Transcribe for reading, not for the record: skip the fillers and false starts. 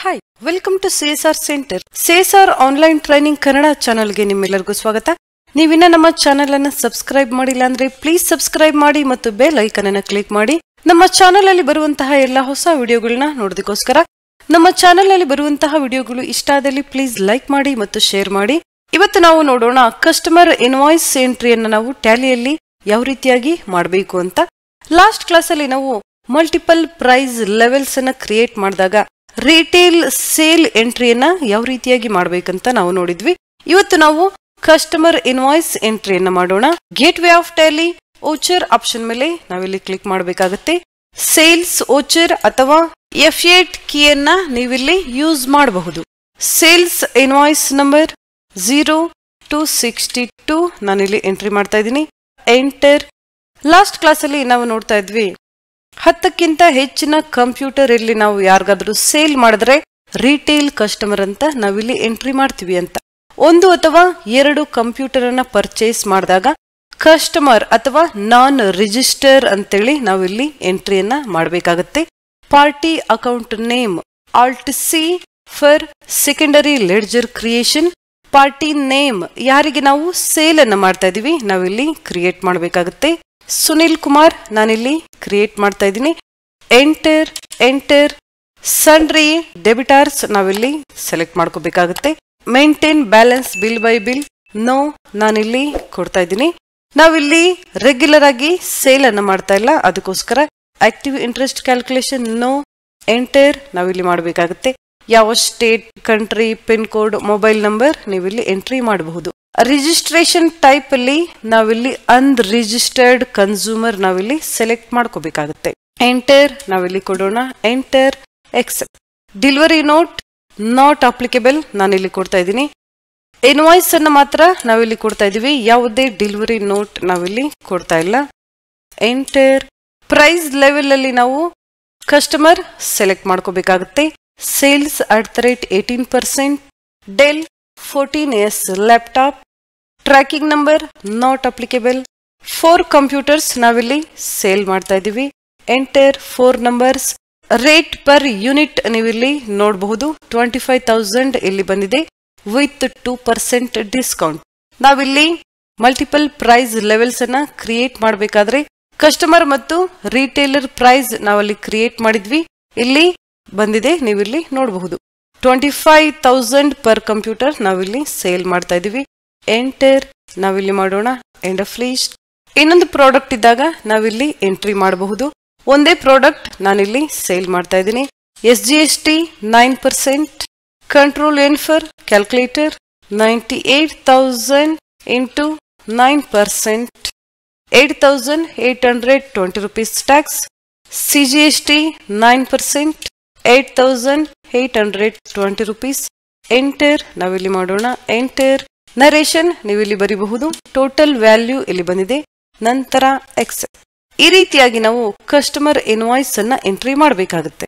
Hi, welcome to CSR centre. CSR online training Kannada ಚಾನೆಲ್ಗೆ ನಿಮ್ಮೆಲ್ಲರಿಗೂ ಸ್ವಾಗತ. ನೀವಿನ್ನ ನಮ್ಮ ಚಾನೆಲ್ ಅನ್ನು ಸಬ್ಸ್ಕ್ರೈಬ್ ಮಾಡಿಲ್ಲ ಅಂದ್ರೆ ಪ್ಲೀಸ್ ಸಬ್ಸ್ಕ್ರೈಬ್ ಮಾಡಿ ಮತ್ತು ಬೆಲ್ ಐಕನ್ ಅನ್ನು ಕ್ಲಿಕ್ ಮಾಡಿ. ನಮ್ಮ ಚಾನೆಲ್ ಅಲ್ಲಿ ಬರುವಂತಹ ಎಲ್ಲಾ ಹೊಸ ವಿಡಿಯೋಗಳನ್ನ ನೋಡೋದಕ್ಕೋಸ್ಕರ. ನಮ್ಮ ಚಾನೆಲ್ ಅಲ್ಲಿ ಬರುವಂತಹ ವಿಡಿಯೋಗಳು ಇಷ್ಟ ಆದಲ್ಲಿ ಪ್ಲೀಸ್ ಲೈಕ್ ಮಾಡಿ ಮತ್ತು ಶೇರ್ ಮಾಡಿ. ಇವತ್ತು ನಾವು ನೋಡೋಣ ಕಸ್ಟಮರ್ ಇನ್ವಾಯ್ಸ್ ಎಂಟ್ರಿಯನ್ನು ನಾವು ಟ್ಯಾಲಿಯಲ್ಲಿ ಯಾವ ರೀತಿಯಾಗಿ ಮಾಡಬೇಕು ಅಂತ. ಲಾಸ್ಟ್ ಕ್ಲಾಸ್ ಅಲ್ಲಿ ನಾವು ಮಲ್ಟಿಪಲ್ ಪ್ರೈಸ್ ಲೆವೆಲ್ಸ್ ಅನ್ನ ಕ್ರಿಯೇಟ್ ಮಾಡಿದಾಗ ರಿಟೇಲ್ ಸೇಲ್ ಎಂಟ್ರಿಯನ್ನ ಯಾವ ರೀತಿಯಾಗಿ ಮಾಡ್ಬೇಕಂತ ನಾವು ನೋಡಿದ್ವಿ. ಇವತ್ತು ನಾವು ಕಸ್ಟಮರ್ ಇನ್ವಾಯ್ಸ್ ಎಂಟ್ರಿಯನ್ನ ಮಾಡೋಣ. Gate way of Tally voucher option ಮೇಲೆ ನಾವಿಲ್ಲಿ ಕ್ಲಿಕ್ ಮಾಡಬೇಕಾಗತ್ತೆ. ಸೇಲ್ಸ್ ಓಚರ್ ಅಥವಾ F8 ಕೀಯನ್ನ ನೀವಿಲ್ಲಿ ಯೂಸ್ ಮಾಡಬಹುದು. ಸೇಲ್ಸ್ ಇನ್ವಾಯ್ಸ್ ನಂಬರ್ 0262 ನಾನಿಲ್ಲಿ ಎಂಟ್ರಿ ಮಾಡ್ತಾ ಇದ್ದೀನಿ. ಎಂಟರ್. ಲಾಸ್ಟ್ ಕ್ಲಾಸ್ ಅಲ್ಲಿ ನಾವು ನೋಡ್ತಾ ಇದ್ವಿ 10ಕ್ಕಿಂತ ಹೆಚ್ಚಿನ ಕಂಪ್ಯೂಟರ್ ಇಲ್ಲಿ ನಾವು ಯಾರಿಗಾದ್ರೂ ಸೇಲ್ ಮಾಡಿದ್ರೆ ರಿಟೇಲ್ ಕಸ್ಟಮರ್ ಅಂತ ನಾವಿಲ್ಲಿ ಎಂಟ್ರಿ ಮಾಡ್ತೀವಿ ಅಂತ. 1 ಅಥವಾ 2 ಕಂಪ್ಯೂಟರ್ ಅನ್ನ ಪರ್ಚೇಸ್ ಮಾಡಿದಾಗ ಕಸ್ಟಮರ್ ಅಥವಾ ನಾನ್ ರಿಜಿಸ್ಟರ್ ಅಂತೇಳಿ ನಾವಿಲ್ಲಿ ಎಂಟ್ರಿಯನ್ನ ಮಾಡಬೇಕಾಗತ್ತೆ. Party account name alt C for secondary ledger creation. Party name ಯಾರಿಗೆ ನಾವು ಸೇಲ್ ಅನ್ನ ಮಾಡ್ತಾ ಇದೀವಿ ನಾವಿಲ್ಲಿ ಕ್ರಿಯೇಟ್ ಮಾಡಬೇಕಾಗತ್ತೆ. ಸುನಿಲ್ ಕುಮಾರ್ ನಾನಿಲ್ಲಿ ಕ್ರಿಯೇಟ್ ಮಾಡ್ತಾ ಇದ್ದೀನಿ. ಎಂಟರ್. ಎಂಟರ್. ಸನ್ರಿ ಡೆಬಿಟಾರ್ಸ್ ನಾವಿಲ್ಲಿ ಸೆಲೆಕ್ಟ್ ಮಾಡ್ಕೋಬೇಕಾಗತ್ತೆ. Maintain balance bill by bill no ನಾನಿಲ್ಲಿ ಕೊಡ್ತಾ ಇದ್ದೀನಿ. ನಾವಿಲ್ಲಿ ರೆಗ್ಯುಲರ್ ಆಗಿ ಸೇಲ್ ಅನ್ನ ಮಾಡ್ತಾ ಇಲ್ಲ, ಅದಕ್ಕೋಸ್ಕರ active interest calculation no. Enter ನಾವಿಲ್ಲಿ ಮಾಡಬೇಕಾಗುತ್ತೆ. ಯಾವ state, country, pin code, mobile number ನೀವಿಲ್ಲಿ ಎಂಟ್ರಿ ಮಾಡಬಹುದು. ರಿಜಿಸ್ಟ್ರೇಷನ್ ಟೈಪ್ ಅಲ್ಲಿ ನಾವಿಲ್ಲಿ ಅನ್ರಿಜಿಸ್ಟರ್ಡ್ ಕನ್ಸ್ಯೂಮರ್ ನಾವಿಲ್ಲಿ ಸೆಲೆಕ್ಟ್ ಮಾಡ್ಕೋಬೇಕಾಗುತ್ತೆ. ಎಂಟರ್ ನಾವಿಲ್ಲಿ ಕೊಡೋಣ. Enter. Accept. Delivery note not applicable ನಾನಿಲ್ಲಿ ಕೊಡ್ತಾ ಇದ್ದೀನಿ. ಇನ್ವಾಯ್ಸ್ ಅನ್ನ ಮಾತ್ರ ನಾವಿಲ್ಲಿ ಕೊಡ್ತಾ ಇದೀವಿ, ಯಾವುದೇ ಡೆಲಿವರಿ ನೋಟ್ ನಾವಿಲ್ಲಿ ಕೊಡ್ತಾ ಇಲ್ಲ. ಎಂಟರ್. ಪ್ರೈಸ್ ಲೆವೆಲ್ ಅಲ್ಲಿ ನಾವು ಕಸ್ಟಮರ್ ಸೆಲೆಕ್ಟ್ ಮಾಡ್ಕೋಬೇಕಾಗುತ್ತೆ. Sales @18%. Del 14S laptop. Tracking number not applicable. 4 computers ನಾವಿಲ್ಲಿ ಸೇಲ್ ಮಾಡ್ತಾ ಇದೀವಿ. Enter 4 numbers. Rate per unit ನೀವಿಲ್ಲಿ ನೋಡಬಹುದು 25,000 ಇಲ್ಲಿ ಬಂದಿದೆ ವಿತ್ 2% ಡಿಸ್ಕೌಂಟ್. ನಾವಿಲ್ಲಿ ಮಲ್ಟಿಪಲ್ ಪ್ರೈಸ್ ಲೆವೆಲ್ಸ್ ಅನ್ನ ಕ್ರಿಯೇಟ್ ಮಾಡಬೇಕಾದ್ರೆ ಕಸ್ಟಮರ್ ಮತ್ತು ರಿಟೇಲರ್ ಪ್ರೈಸ್ ನಾವಲ್ಲಿ ಕ್ರಿಯೇಟ್ ಮಾಡಿದ್ವಿ, ಇಲ್ಲಿ ಬಂದಿದೆ ನೀವಿಲ್ಲಿ ನೋಡಬಹುದು. 25,000 ಪರ್ ಕಂಪ್ಯೂಟರ್ ನಾವಿಲ್ಲಿ ಸೇಲ್ ಮಾಡ್ತಾ ಇದೀವಿ. ಎಂಟರ್ ನಾವಿಲ್ಲಿ ಮಾಡೋಣ. End of list. ಇನ್ನೊಂದು ಪ್ರಾಡಕ್ಟ್ ಇದ್ದಾಗ ನಾವಿಲ್ಲಿ ಎಂಟ್ರಿ ಮಾಡಬಹುದು. ಒಂದೇ ಪ್ರಾಡಕ್ಟ್ ನಾನಿಲ್ಲಿ ಸೇಲ್ ಮಾಡ್ತಾ ಇದ್ದೀನಿ. SGST 9%. Control N for calculator. 98,000 into 9%. 8,820 rupees tax. CGST 9%. 8,820 rupees. Enter ನಾವಿಲ್ಲಿ ಮಾಡೋಣ. ಎಂಟರ್. ನರೇಷನ್ ನೀವಿಲ್ಲಿ ಬರೀಬಹುದು. ಟೋಟಲ್ ವ್ಯಾಲ್ಯೂ ಇಲ್ಲಿ ಬಂದಿದೆ. ನಂತರ ಎಕ್ಸೆಪ್ಟ್. ಈ ರೀತಿಯಾಗಿ ನಾವು ಕಸ್ಟಮರ್ ಇನ್ವಾಯ್ಸ್ ಅನ್ನ ಎಂಟ್ರಿ ಮಾಡಬೇಕಾಗುತ್ತೆ.